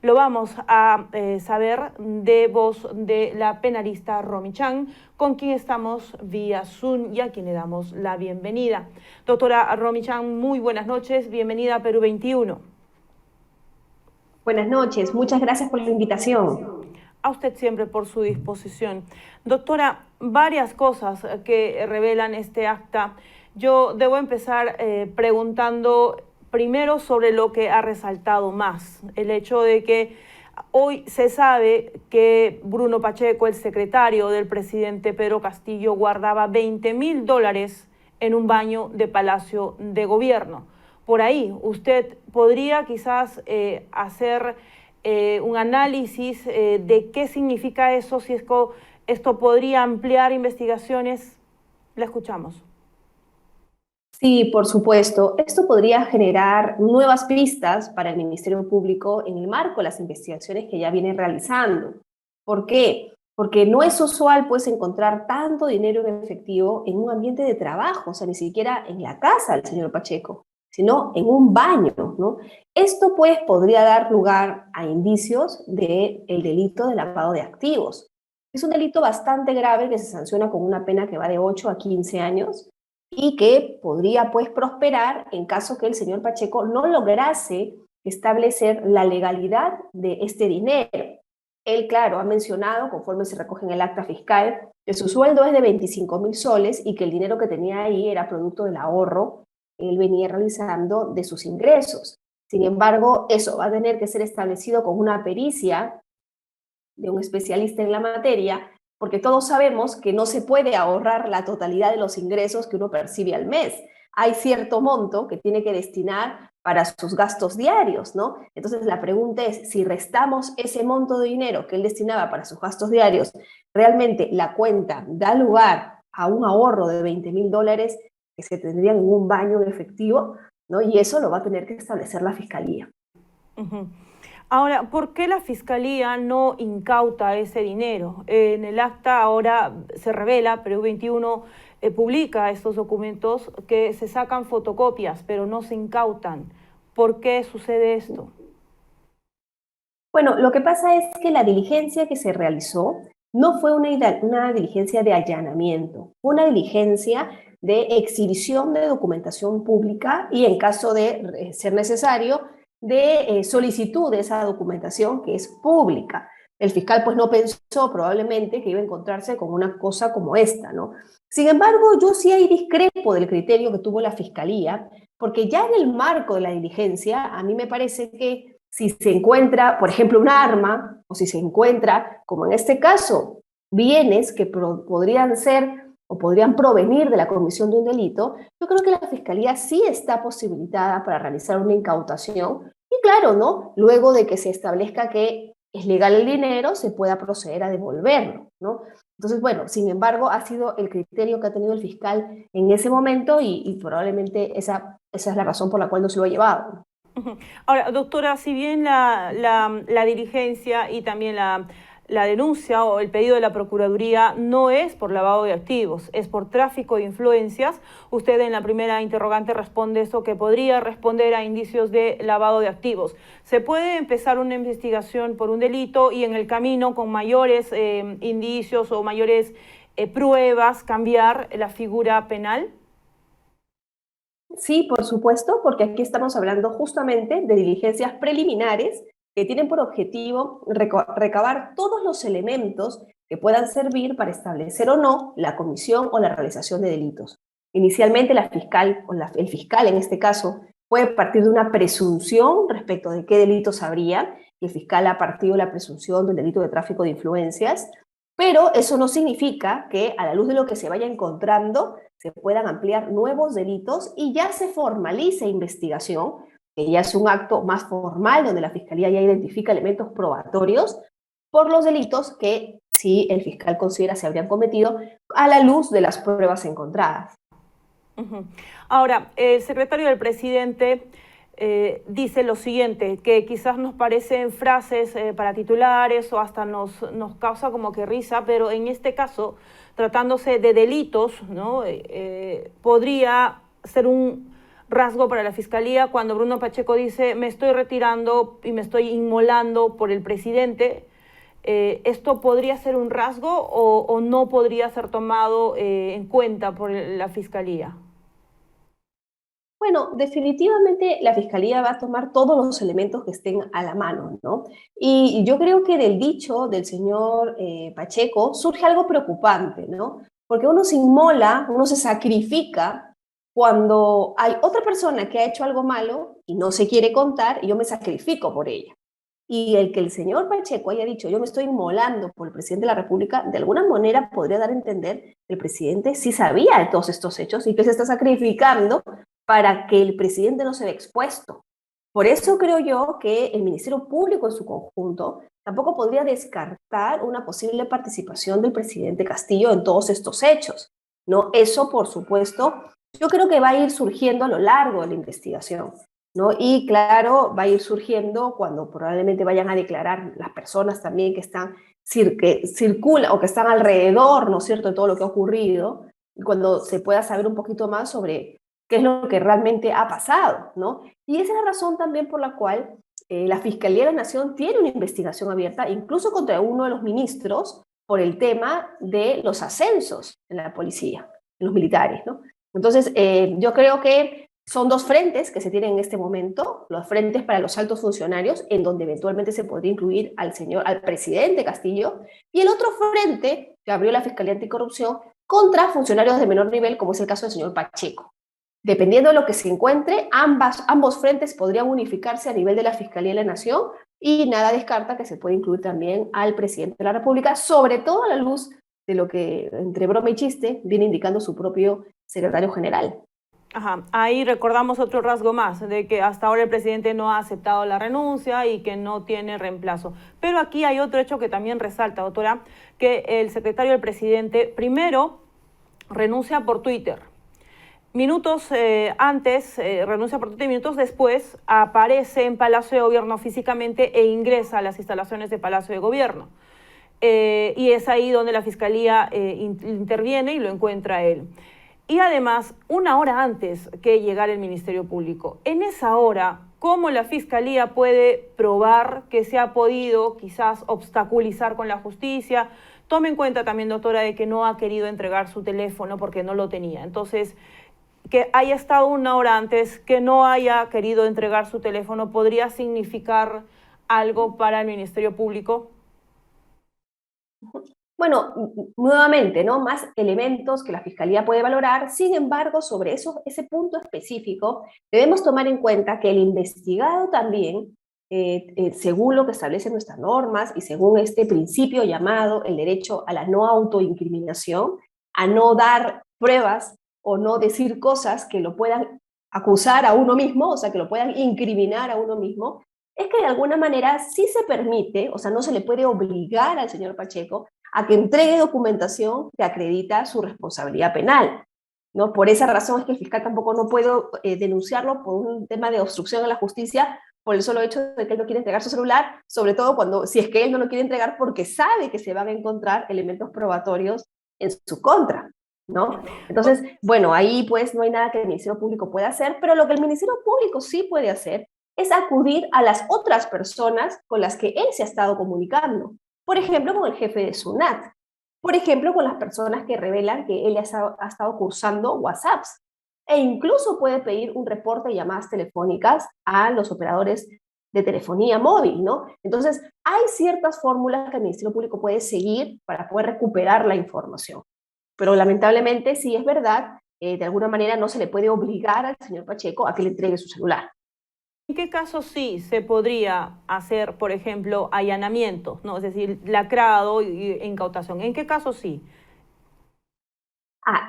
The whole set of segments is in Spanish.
lo vamos a saber de voz de la penalista Romy Chang, con quien estamos vía Zoom y a quien le damos la bienvenida. Doctora Romy Chang, muy buenas noches, bienvenida a Perú 21. Buenas noches, muchas gracias por la invitación. A usted siempre por su disposición. Doctora, varias cosas que revelan este acta. Yo debo empezar preguntando primero sobre lo que ha resaltado más, el hecho de que hoy se sabe que Bruno Pacheco, el secretario del presidente Pedro Castillo, guardaba $20.000 en un baño de Palacio de Gobierno. Por ahí, usted podría quizás hacer un análisis de qué significa eso, si esto podría ampliar investigaciones. La escuchamos. Sí, por supuesto. Esto podría generar nuevas pistas para el Ministerio Público en el marco de las investigaciones que ya viene realizando. ¿Por qué? Porque no es usual pues encontrar tanto dinero en efectivo en un ambiente de trabajo, o sea, ni siquiera en la casa del señor Pacheco, sino en un baño, ¿no? Esto pues podría dar lugar a indicios del delito de lavado de activos. Es un delito bastante grave que se sanciona con una pena que va de 8 a 15 años, y que podría pues prosperar en caso que el señor Pacheco no lograse establecer la legalidad de este dinero. Él, claro, ha mencionado, conforme se recoge en el acta fiscal, que su sueldo es de 25.000 soles y que el dinero que tenía ahí era producto del ahorro que él venía realizando de sus ingresos. Sin embargo, eso va a tener que ser establecido con una pericia de un especialista en la materia, porque todos sabemos que no se puede ahorrar la totalidad de los ingresos que uno percibe al mes. Hay cierto monto que tiene que destinar para sus gastos diarios, ¿no? Entonces la pregunta es, si restamos ese monto de dinero que él destinaba para sus gastos diarios, ¿realmente la cuenta da lugar a un ahorro de $20.000 que se tendrían en un baño de efectivo, ¿no? Y eso lo va a tener que establecer la Fiscalía. Ahora, ¿por qué la Fiscalía no incauta ese dinero? En el acta ahora se revela, Perú 21 publica estos documentos que se sacan fotocopias, pero no se incautan. ¿Por qué sucede esto? Bueno, lo que pasa es que la diligencia que se realizó no fue una diligencia de allanamiento, fue una diligencia de exhibición de documentación pública y, en caso de ser necesario, de solicitud de esa documentación que es pública. El fiscal pues no pensó probablemente que iba a encontrarse con una cosa como esta, ¿no? Sin embargo, yo sí ahí discrepo del criterio que tuvo la Fiscalía, porque ya en el marco de la diligencia, a mí me parece que si se encuentra, por ejemplo, un arma, o si se encuentra, como en este caso, bienes que podrían ser o podrían provenir de la comisión de un delito, yo creo que la Fiscalía sí está posibilitada para realizar una incautación y, claro, ¿no? Luego de que se establezca que es legal el dinero, se pueda proceder a devolverlo, ¿no? Entonces, bueno, sin embargo, ha sido el criterio que ha tenido el fiscal en ese momento y probablemente esa es la razón por la cual no se lo ha llevado. Ahora, doctora, si bien la diligencia y también la denuncia o el pedido de la Procuraduría no es por lavado de activos, es por tráfico de influencias, usted en la primera interrogante responde eso, que podría responder a indicios de lavado de activos. ¿Se puede empezar una investigación por un delito y en el camino con mayores indicios o mayores pruebas cambiar la figura penal? Sí, por supuesto, porque aquí estamos hablando justamente de diligencias preliminares que tienen por objetivo recabar todos los elementos que puedan servir para establecer o no la comisión o la realización de delitos. Inicialmente la fiscal, el fiscal en este caso, puede partir de una presunción respecto de qué delitos habría, y el fiscal ha partido de la presunción del delito de tráfico de influencias, pero eso no significa que, a la luz de lo que se vaya encontrando, se puedan ampliar nuevos delitos y ya se formalice investigación, que ya es un acto más formal donde la Fiscalía ya identifica elementos probatorios por los delitos que si el fiscal considera se habrían cometido a la luz de las pruebas encontradas. Ahora, el secretario del presidente dice lo siguiente, que quizás nos parecen frases para titulares o hasta nos causa como que risa, pero en este caso, tratándose de delitos, ¿no? Podría ser rasgo para la Fiscalía cuando Bruno Pacheco dice me estoy retirando y me estoy inmolando por el presidente. ¿Esto podría ser un rasgo o no podría ser tomado en cuenta por la Fiscalía? Bueno, definitivamente la Fiscalía va a tomar todos los elementos que estén a la mano, ¿no? Y yo creo que del dicho del señor Pacheco surge algo preocupante, ¿no? Porque uno se inmola, uno se sacrifica cuando hay otra persona que ha hecho algo malo y no se quiere contar y yo me sacrifico por ella. Y el que el señor Pacheco haya dicho yo me estoy inmolando por el presidente de la República, de alguna manera podría dar a entender que el presidente sí sabía de todos estos hechos y que se está sacrificando para que el presidente no se vea expuesto. Por eso creo yo que el Ministerio Público en su conjunto tampoco podría descartar una posible participación del presidente Castillo en todos estos hechos, ¿no? Eso, por supuesto, yo creo que va a ir surgiendo a lo largo de la investigación, ¿no? Y claro, va a ir surgiendo cuando probablemente vayan a declarar las personas también que están, que circulan o que están alrededor, ¿no es cierto?, de todo lo que ha ocurrido, y cuando se pueda saber un poquito más sobre qué es lo que realmente ha pasado, ¿no? Y esa es la razón también por la cual la Fiscalía de la Nación tiene una investigación abierta, incluso contra uno de los ministros, por el tema de los ascensos en la policía, en los militares, ¿no? Entonces, yo creo que son dos frentes que se tienen en este momento, los frentes para los altos funcionarios, en donde eventualmente se podría incluir al presidente Castillo, y el otro frente que abrió la Fiscalía Anticorrupción contra funcionarios de menor nivel, como es el caso del señor Pacheco. Dependiendo de lo que se encuentre, ambos frentes podrían unificarse a nivel de la Fiscalía de la Nación y nada descarta que se pueda incluir también al presidente de la República, sobre todo a la luz de lo que, entre broma y chiste, viene indicando su propio secretario general. Ajá. Ahí recordamos otro rasgo más, de que hasta ahora el presidente no ha aceptado la renuncia y que no tiene reemplazo. Pero aquí hay otro hecho que también resalta, doctora, que el secretario del presidente primero renuncia por Twitter. Minutos antes, renuncia por Twitter, y minutos después aparece en Palacio de Gobierno físicamente e ingresa a las instalaciones de Palacio de Gobierno. Y es ahí donde la Fiscalía interviene y lo encuentra él. Y además, una hora antes que llegara el Ministerio Público. En esa hora, ¿cómo la Fiscalía puede probar que se ha podido quizás obstaculizar con la justicia? Tome en cuenta también, doctora, de que no ha querido entregar su teléfono porque no lo tenía. Entonces, que haya estado una hora antes, que no haya querido entregar su teléfono, ¿podría significar algo para el Ministerio Público? Bueno, nuevamente, ¿no? Más elementos que la Fiscalía puede valorar. Sin embargo, sobre ese punto específico, debemos tomar en cuenta que el investigado también, según lo que establecen nuestras normas y según este principio llamado el derecho a la no autoincriminación, a no dar pruebas o no decir cosas que lo puedan acusar a uno mismo, o sea, que lo puedan incriminar a uno mismo, es que de alguna manera sí se permite, o sea, no se le puede obligar al señor Pacheco a que entregue documentación que acredita su responsabilidad penal, ¿no? Por esa razón es que el fiscal tampoco no puede denunciarlo por un tema de obstrucción a la justicia, por el solo hecho de que él no quiere entregar su celular, sobre todo si es que él no lo quiere entregar porque sabe que se van a encontrar elementos probatorios en su contra, ¿no? Entonces, bueno, ahí pues no hay nada que el Ministerio Público pueda hacer, pero lo que el Ministerio Público sí puede hacer es acudir a las otras personas con las que él se ha estado comunicando. Por ejemplo, con el jefe de SUNAT. Por ejemplo, con las personas que revelan que él ha estado cursando WhatsApps. E incluso puede pedir un reporte de llamadas telefónicas a los operadores de telefonía móvil, ¿no? Entonces, hay ciertas fórmulas que el Ministerio Público puede seguir para poder recuperar la información. Pero lamentablemente, sí es verdad, de alguna manera no se le puede obligar al señor Pacheco a que le entregue su celular. ¿En qué caso sí se podría hacer, por ejemplo, allanamientos, ¿no? Es decir, lacrado e incautación? ¿En qué caso sí?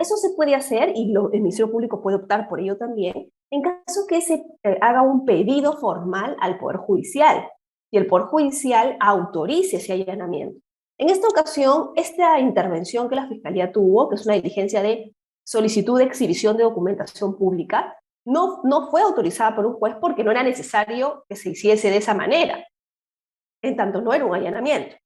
Eso se puede hacer y el Ministerio Público puede optar por ello también en caso que se haga un pedido formal al Poder Judicial y el Poder Judicial autorice ese allanamiento. En esta ocasión, esta intervención que la Fiscalía tuvo, que es una diligencia de solicitud de exhibición de documentación pública, no fue autorizada por un juez porque no era necesario que se hiciese de esa manera, en tanto no era un allanamiento.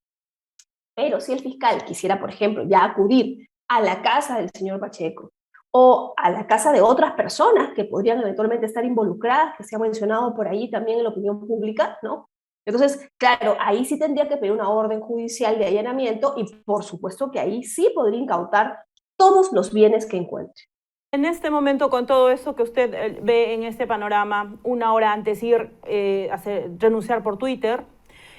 Pero si el fiscal quisiera, por ejemplo, ya acudir a la casa del señor Pacheco o a la casa de otras personas que podrían eventualmente estar involucradas, que se ha mencionado por ahí también en la opinión pública, ¿no? Entonces, claro, ahí sí tendría que pedir una orden judicial de allanamiento y por supuesto que ahí sí podría incautar todos los bienes que encuentre. En este momento, con todo eso que usted ve en este panorama, una hora antes ir renunciar por Twitter,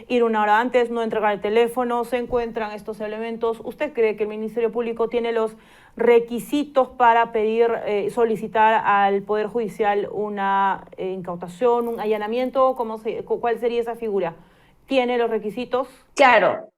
ir una hora antes, no entregar el teléfono, se encuentran estos elementos. ¿Usted cree que el Ministerio Público tiene los requisitos para pedir, solicitar al Poder Judicial una incautación, un allanamiento? ¿Cuál sería esa figura? ¿Tiene los requisitos? Claro,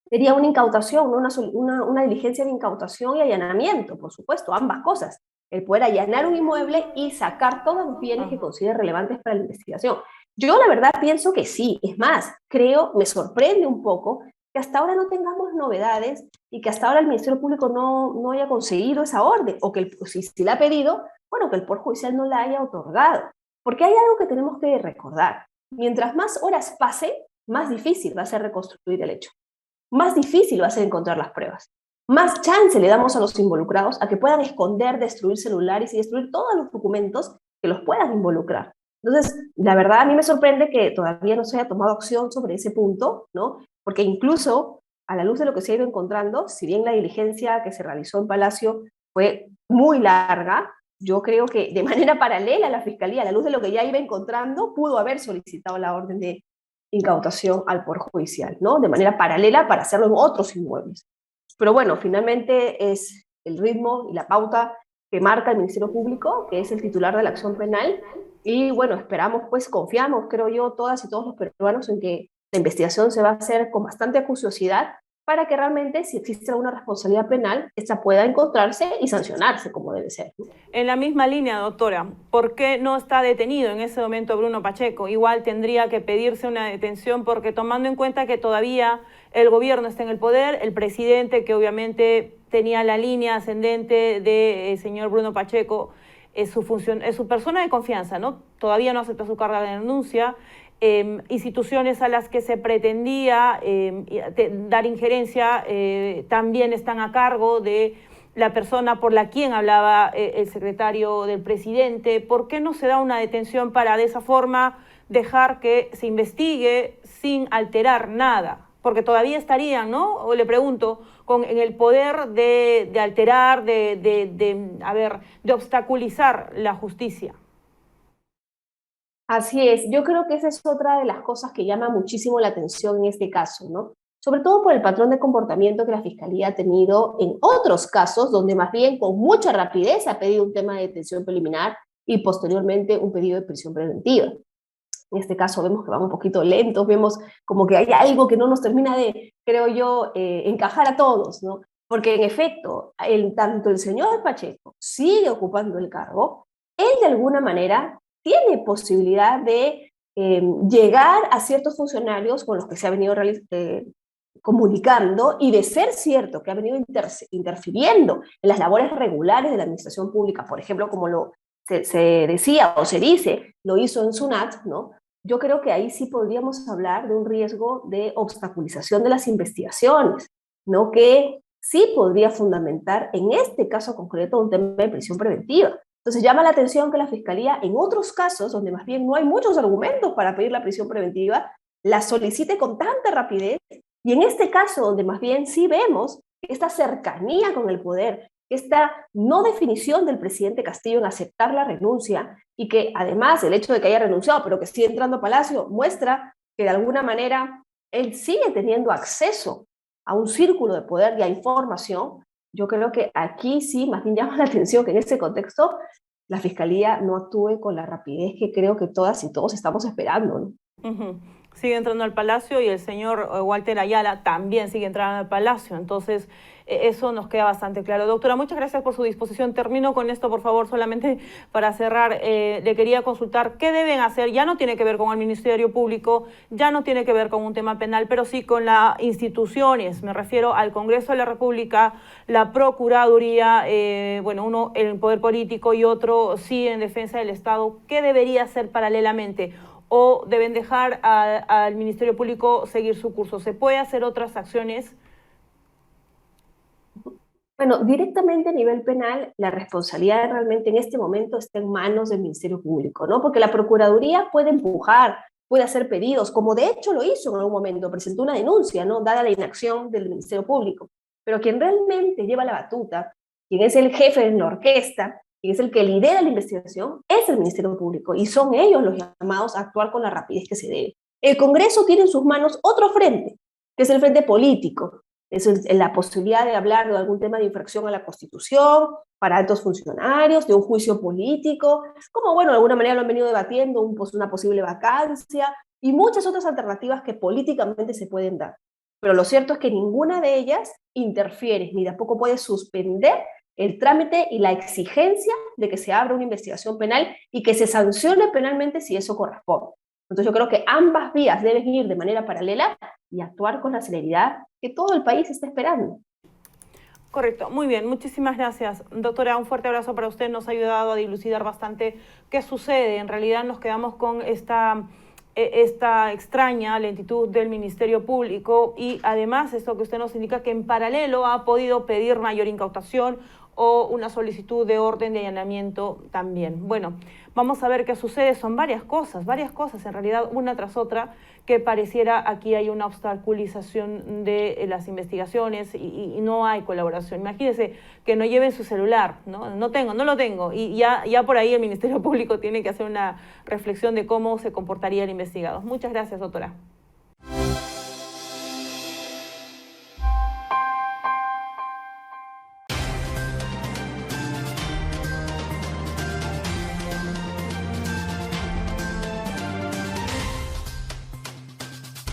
sería una incautación, ¿no? Una diligencia de incautación y allanamiento, por supuesto, ambas cosas. El poder allanar un inmueble y sacar todos los bienes que considere relevantes para la investigación. Yo la verdad pienso que sí, es más, creo, me sorprende un poco que hasta ahora no tengamos novedades y que hasta ahora el Ministerio Público no haya conseguido esa orden, o que si la ha pedido, bueno, que el Poder Judicial no la haya otorgado. Porque hay algo que tenemos que recordar. Mientras más horas pase, más difícil va a ser reconstruir el hecho. Más difícil va a ser encontrar las pruebas. Más chance le damos a los involucrados a que puedan esconder, destruir celulares y destruir todos los documentos que los puedan involucrar. Entonces, la verdad a mí me sorprende que todavía no se haya tomado acción sobre ese punto, ¿no? Porque incluso a la luz de lo que se ha ido encontrando, si bien la diligencia que se realizó en Palacio fue muy larga, yo creo que de manera paralela la Fiscalía, a la luz de lo que ya iba encontrando, pudo haber solicitado la orden de incautación al Poder Judicial, ¿no? De manera paralela para hacerlo en otros inmuebles. Pero bueno, finalmente es el ritmo y la pauta que marca el Ministerio Público, que es el titular de la acción penal, y bueno, esperamos, pues confiamos, creo yo, todas y todos los peruanos en que la investigación se va a hacer con bastante acuciosidad para que realmente, si existe alguna responsabilidad penal, esta pueda encontrarse y sancionarse como debe ser. En la misma línea, doctora, ¿por qué no está detenido en ese momento Bruno Pacheco? Igual tendría que pedirse una detención porque tomando en cuenta que todavía el gobierno está en el poder, el presidente que obviamente tenía la línea ascendente de señor Bruno Pacheco, es su persona de confianza, ¿no? Todavía no acepta su carga de denuncia. Instituciones a las que se pretendía dar injerencia también están a cargo de la persona por la quien hablaba el secretario del presidente. ¿Por qué no se da una detención para de esa forma dejar que se investigue sin alterar nada? Porque todavía estarían, ¿no? O le pregunto, en el poder de alterar, de obstaculizar la justicia. Así es, yo creo que esa es otra de las cosas que llama muchísimo la atención en este caso, ¿no? Sobre todo por el patrón de comportamiento que la Fiscalía ha tenido en otros casos, donde más bien con mucha rapidez ha pedido un tema de detención preliminar y posteriormente un pedido de prisión preventiva. En este caso vemos que van un poquito lentos, vemos como que hay algo que no nos termina de, creo yo, encajar a todos, ¿no? Porque en efecto, tanto el señor Pacheco sigue ocupando el cargo, él de alguna manera tiene posibilidad de llegar a ciertos funcionarios con los que se ha venido comunicando, y de ser cierto que ha venido interfiriendo en las labores regulares de la administración pública, por ejemplo, como se decía o se dice, lo hizo en SUNAT, ¿no? Yo creo que ahí sí podríamos hablar de un riesgo de obstaculización de las investigaciones, ¿no? Que sí podría fundamentar, en este caso concreto, un tema de prisión preventiva. Entonces llama la atención que la Fiscalía, en otros casos, donde más bien no hay muchos argumentos para pedir la prisión preventiva, la solicite con tanta rapidez, y en este caso, donde más bien sí vemos esta cercanía con el poder, esta no definición del presidente Castillo en aceptar la renuncia, y que además el hecho de que haya renunciado, pero que sigue entrando a Palacio, muestra que de alguna manera él sigue teniendo acceso a un círculo de poder y a información. Yo creo que aquí sí, más bien llama la atención que en este contexto la Fiscalía no actúe con la rapidez que creo que todas y todos estamos esperando, ¿no? Sigue entrando al Palacio y el señor Walter Ayala también sigue entrando al Palacio. Entonces, eso nos queda bastante claro. Doctora, muchas gracias por su disposición. Termino con esto, por favor, solamente para cerrar. Le quería consultar qué deben hacer. Ya no tiene que ver con el Ministerio Público, ya no tiene que ver con un tema penal, pero sí con las instituciones. Me refiero al Congreso de la República, la Procuraduría, uno en el poder político y otro sí en defensa del Estado. ¿Qué debería hacer paralelamente? ¿O deben dejar al Ministerio Público seguir su curso? ¿Se puede hacer otras acciones? Bueno, directamente a nivel penal, la responsabilidad realmente en este momento está en manos del Ministerio Público, ¿no? Porque la Procuraduría puede empujar, puede hacer pedidos, como de hecho lo hizo en algún momento, presentó una denuncia, ¿no? Dada la inacción del Ministerio Público. Pero quien realmente lleva la batuta, quien es el jefe de la orquesta, quien es el que lidera la investigación, es el Ministerio Público, y son ellos los llamados a actuar con la rapidez que se debe. El Congreso tiene en sus manos otro frente, que es el frente político, es la posibilidad de hablar de algún tema de infracción a la Constitución, para altos funcionarios, de un juicio político, como bueno, de alguna manera lo han venido debatiendo, una posible vacancia y muchas otras alternativas que políticamente se pueden dar. Pero lo cierto es que ninguna de ellas interfiere, ni tampoco puede suspender el trámite y la exigencia de que se abra una investigación penal y que se sancione penalmente si eso corresponde. Entonces yo creo que ambas vías deben ir de manera paralela y actuar con la celeridad que todo el país está esperando. Correcto, muy bien, muchísimas gracias. Doctora, un fuerte abrazo para usted, nos ha ayudado a dilucidar bastante qué sucede. En realidad nos quedamos con esta extraña lentitud del Ministerio Público y además esto que usted nos indica que en paralelo ha podido pedir mayor incautación o una solicitud de orden de allanamiento también. Bueno, vamos a ver qué sucede. Son varias cosas en realidad, una tras otra, que pareciera aquí hay una obstaculización de las investigaciones y no hay colaboración. Imagínense que no lleven su celular, ¿no? No lo tengo. Y ya por ahí el Ministerio Público tiene que hacer una reflexión de cómo se comportaría el investigado. Muchas gracias, doctora.